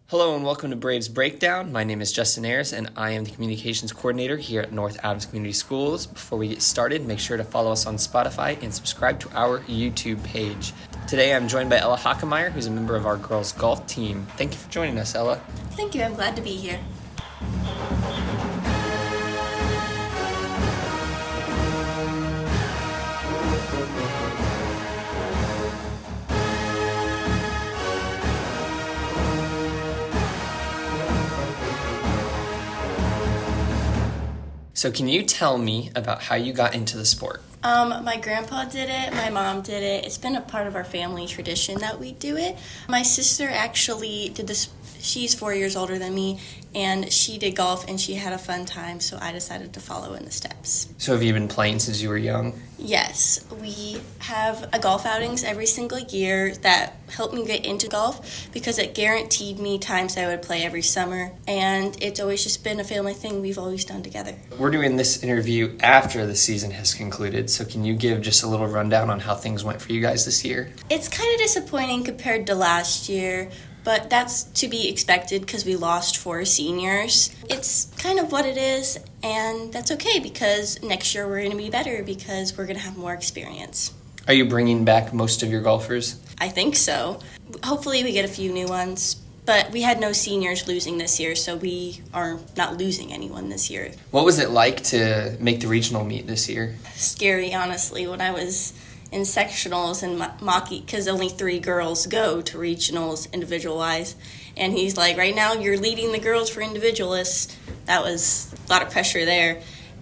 Hello and welcome to Braves Breakdown. My name is Justin Ayers and I am the Communications Coordinator here at North Adams Community Schools. Before we get started, make sure to follow us on Spotify and subscribe to our YouTube page. Today I'm joined by Ella Hockemeyer, who's a member of our girls golf team. Thank you for joining us, Ella. Thank you, I'm glad to be here. So can you tell me about how you got into the sport? My grandpa did it, my mom did it. It's been a part of our family tradition that we do it. My sister actually did this. She's 4 years older than me, and she did golf, and she had a fun time, so I decided to follow in the steps. So have you been playing since you were young? Yes, we have a golf outings every single year that helped me get into golf because it guaranteed me times that I would play every summer, and it's always just been a family thing we've always done together. We're doing this interview after the season has concluded, so can you give just a little rundown on how things went for you guys this year? It's kind of disappointing compared to last year, but that's to be expected because we lost 4 seniors. It's kind of what it is, and that's okay because next year we're going to be better because we're going to have more experience. Are you bringing back most of your golfers? I think so. Hopefully we get a few new ones, but we had no seniors losing this year, so we are not losing anyone this year. What was it like to make the regional meet this year? Scary, honestly, when I was in sectionals and Maki, because only 3 girls go to regionals individual-wise. And he's like, right now you're leading the girls for individualists. That was a lot of pressure there.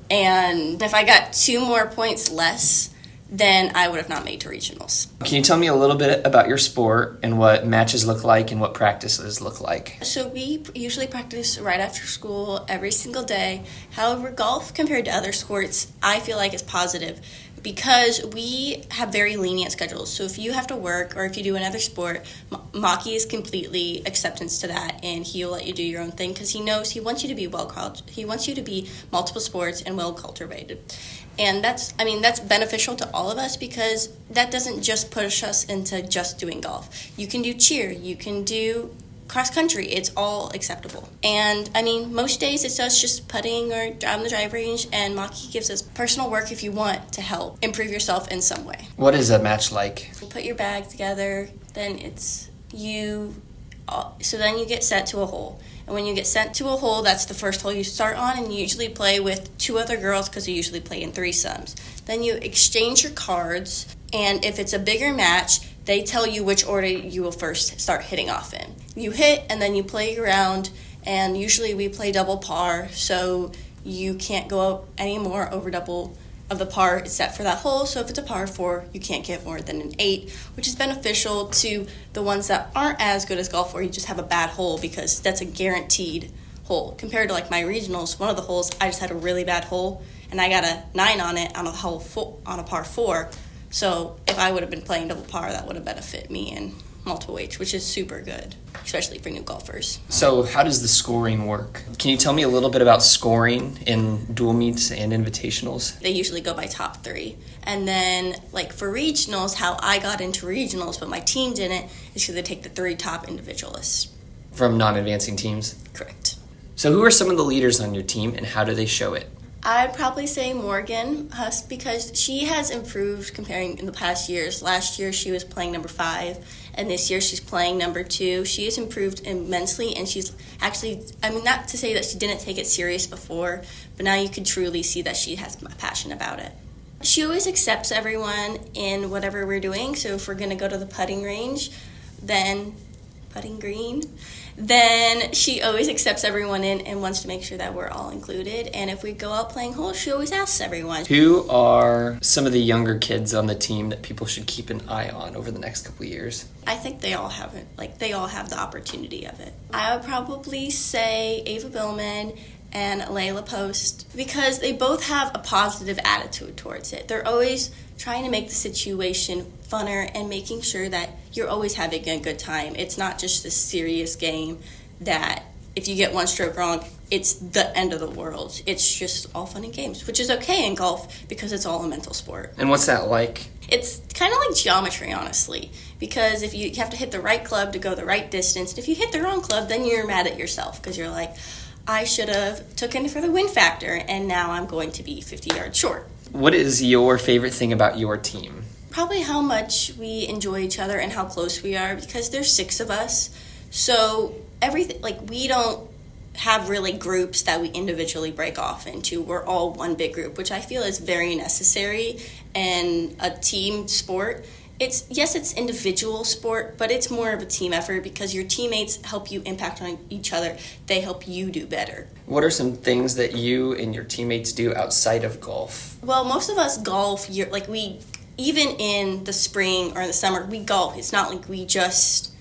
And if I got 2 more points less, then I would have not made to regionals. Can you tell me a little bit about your sport and what matches look like and what practices look like? So we usually practice right after school every single day. However, golf compared to other sports, I feel like it's positive because we have very lenient schedules. So if you have to work or if you do another sport, Maki is completely acceptance to that, and he'll let you do your own thing because he knows he wants you to be he wants you to be multiple sports and well cultivated. And that's beneficial to all of us because that doesn't just push us into just doing golf. You can do cheer, you can do cross country, it's all acceptable. And most days it's us just putting or driving the drive range, and Maki gives us personal work if you want to help improve yourself in some way. What is a match like? You put your bag together, then so then you get sent to a hole. And when you get sent to a hole, that's the first hole you start on, and you usually play with 2 other girls because you usually play in threesomes. Then you exchange your cards, and if it's a bigger match, they tell you which order you will first start hitting off in. You hit, and then you play around, and usually we play double par, so you can't go out any more over double of the par it's set for that hole. So if it's a par 4, you can't get more than an 8, which is beneficial to the ones that aren't as good as golf, where you just have a bad hole because that's a guaranteed hole. Compared to like my regionals, one of the holes I just had a really bad hole and I got a 9 on it on a par 4. So if I would have been playing double par, that would have benefited me in multiple weights, which is super good, especially for new golfers. So how does the scoring work? Can you tell me a little bit about scoring in dual meets and invitationals? They usually go by top 3. And then like for regionals, how I got into regionals, but my team didn't, is because they take the 3 top individualists. From non-advancing teams? Correct. So who are some of the leaders on your team and how do they show it? I'd probably say Morgan Huss because she has improved comparing in the past years. Last year she was playing number 5, and this year she's playing number 2. She has improved immensely, and she's actually, not to say that she didn't take it serious before, but now you can truly see that she has a passion about it. She always accepts everyone in whatever we're doing, so if we're going to go to the putting range, then putting green, then she always accepts everyone in and wants to make sure that we're all included. And if we go out playing holes, she always asks everyone. Who are some of the younger kids on the team that people should keep an eye on over the next couple of years? I think they all have it. They all have the opportunity of it. I would probably say Ava Bellmont and Layla Post because they both have a positive attitude towards it. They're always trying to make the situation funner and making sure that you're always having a good time. It's not just this serious game that if you get one stroke wrong, it's the end of the world. It's just all fun and games, which is okay in golf because it's all a mental sport. And what's that like? It's kind of like geometry, honestly, because if you have to hit the right club to go the right distance, and if you hit the wrong club, then you're mad at yourself because you're like, I should have took in for the win factor, and now I'm going to be 50 yards short. What is your favorite thing about your team? Probably how much we enjoy each other and how close we are, because there's 6 of us. So everything, like, we don't have really groups that we individually break off into. We're all one big group, which I feel is very necessary in a team sport. It's individual sport, but it's more of a team effort because your teammates help you impact on each other. They help you do better. What are some things that you and your teammates do outside of golf? Well, most of us golf, even in the spring or the summer, we golf. It's not like we just,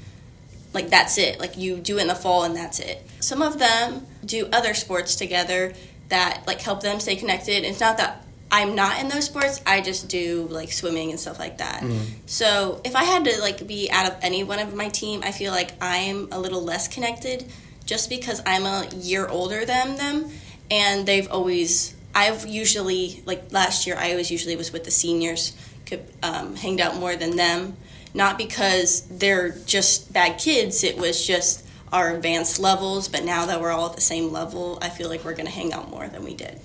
like, that's it. Like, you do it in the fall and that's it. Some of them do other sports together that, like, help them stay connected. It's not that I'm not in those sports. I just do, like, swimming and stuff like that. So if I had to, like, be out of any one of my team, I feel like I'm a little less connected just because I'm a year older than them. And I've usually, like, last year, I always usually was with the seniors, hanged out more than them. Not because they're just bad kids, it was just our advanced levels, but now that we're all at the same level, I feel like we're going to hang out more than we did.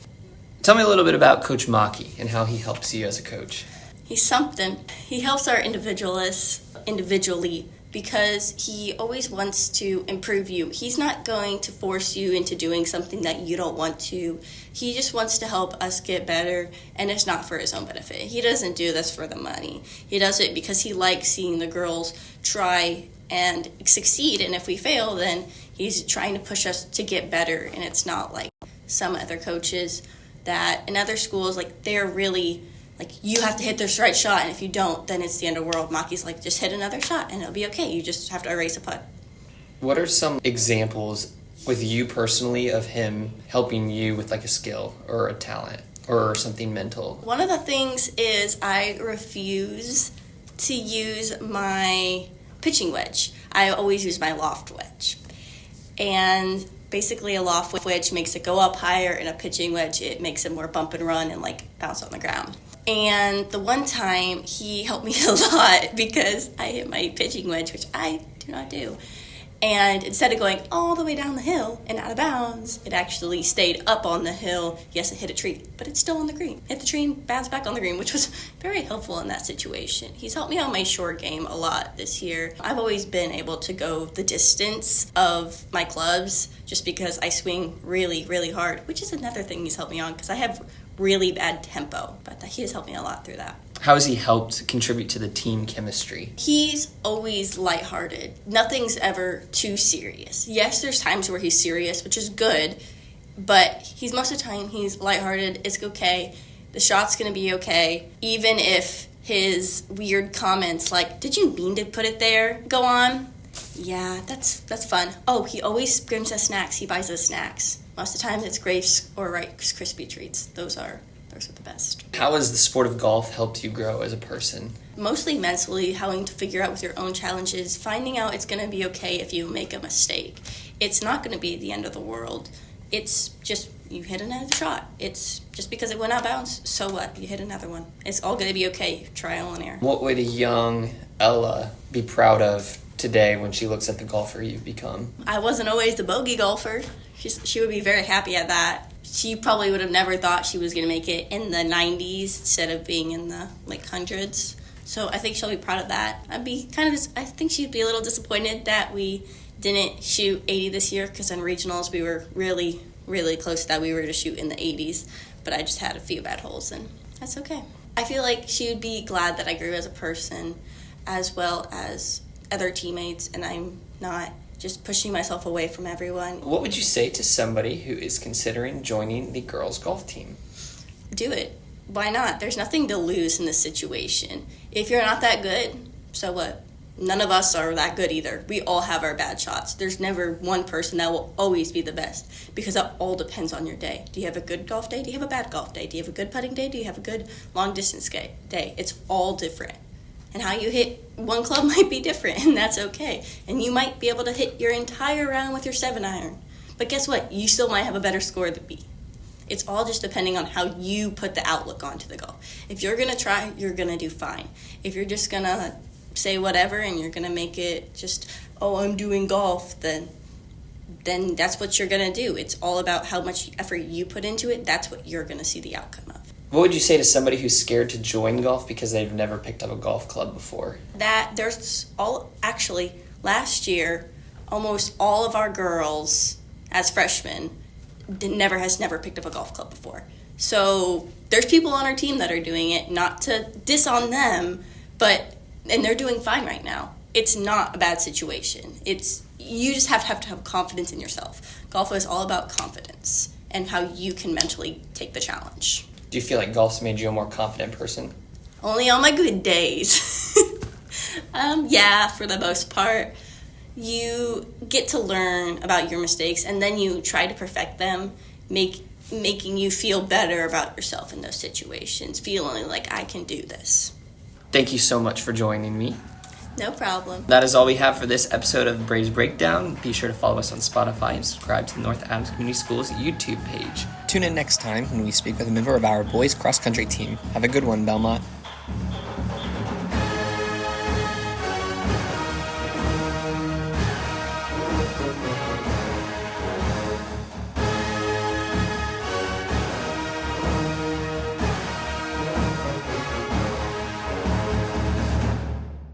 Tell me a little bit about Coach Maki and how he helps you as a coach. He's something. He helps our individualists individually because he always wants to improve you. He's not going to force you into doing something that you don't want to. He just wants to help us get better, and it's not for his own benefit. He doesn't do this for the money. He does it because he likes seeing the girls try and succeed, and if we fail, then he's trying to push us to get better, and it's not like some other coaches that in other schools, like, they're really, like, you have to hit this right shot, and if you don't, then it's the end of the world. Maki's like, just hit another shot, and it'll be okay. You just have to erase a putt. What are some examples with you personally of him helping you with, like, a skill or a talent or something mental? One of the things is I refuse to use my pitching wedge. I always use my loft wedge. And basically a loft wedge makes it go up higher, and a pitching wedge, it makes it more bump and run and, like, bounce on the ground. And the one time he helped me a lot because I hit my pitching wedge, which I do not do. And instead of going all the way down the hill and out of bounds, it actually stayed up on the hill. Yes, it hit a tree, but it's still on the green. Hit the tree and bounced back on the green, which was very helpful in that situation. He's helped me on my short game a lot this year. I've always been able to go the distance of my clubs just because I swing really, really hard, which is another thing he's helped me on because I have really bad tempo, but he has helped me a lot through that. How has he helped contribute to the team chemistry? He's always lighthearted. Nothing's ever too serious. Yes, there's times where he's serious, which is good, but most of the time he's lighthearted. It's okay. The shot's going to be okay. Even if his weird comments like, did you mean to put it there, go on? Yeah, that's fun. Oh, he always brings us snacks. He buys us snacks. Most of the time it's grapes or Rice Krispie treats. Those are the best. How has the sport of golf helped you grow as a person? Mostly mentally, having to figure out with your own challenges, finding out it's going to be okay if you make a mistake. It's not going to be the end of the world. It's just you hit another shot. It's just because it went out of bounds, so what? You hit another one. It's all going to be okay. Trial and error. What would a young Ella be proud of today when she looks at the golfer you've become? I wasn't always the bogey golfer. She would be very happy at that. She probably would have never thought she was going to make it in the 90s instead of being in the, like, hundreds. So I think she'll be proud of that. I think she'd be a little disappointed that we didn't shoot 80 this year because in regionals we were really, really close to that. We were to shoot in the 80s, but I just had a few bad holes, and that's okay. I feel like she would be glad that I grew as a person as well as other teammates, and I'm not just pushing myself away from everyone. What would you say to somebody who is considering joining the girls' golf team? Do it. Why not? There's nothing to lose in this situation. If you're not that good, so what? None of us are that good either. We all have our bad shots. There's never one person that will always be the best because that all depends on your day. Do you have a good golf day? Do you have a bad golf day? Do you have a good putting day? Do you have a good long distance day? It's all different. And how you hit one club might be different, and that's okay. And you might be able to hit your entire round with your 7-iron. But guess what? You still might have a better score than me. It's all just depending on how you put the outlook onto the golf. If you're going to try, you're going to do fine. If you're just going to say whatever and you're going to make it just, oh, I'm doing golf, then that's what you're going to do. It's all about how much effort you put into it. That's what you're going to see the outcome of. What would you say to somebody who's scared to join golf because they've never picked up a golf club before? Actually, last year, almost all of our girls as freshmen has never picked up a golf club before. So there's people on our team that are doing it, not to diss on them, and they're doing fine right now. It's not a bad situation. You just have to have confidence in yourself. Golf is all about confidence and how you can mentally take the challenge. Do you feel like golf's made you a more confident person? Only on my good days. Yeah, for the most part. You get to learn about your mistakes, and then you try to perfect them, making you feel better about yourself in those situations, feeling like I can do this. Thank you so much for joining me. No problem. That is all we have for this episode of Braves Breakdown. Be sure to follow us on Spotify and subscribe to the North Adams Community Schools YouTube page. Tune in next time when we speak with a member of our boys cross country team. Have a good one, Bellmont.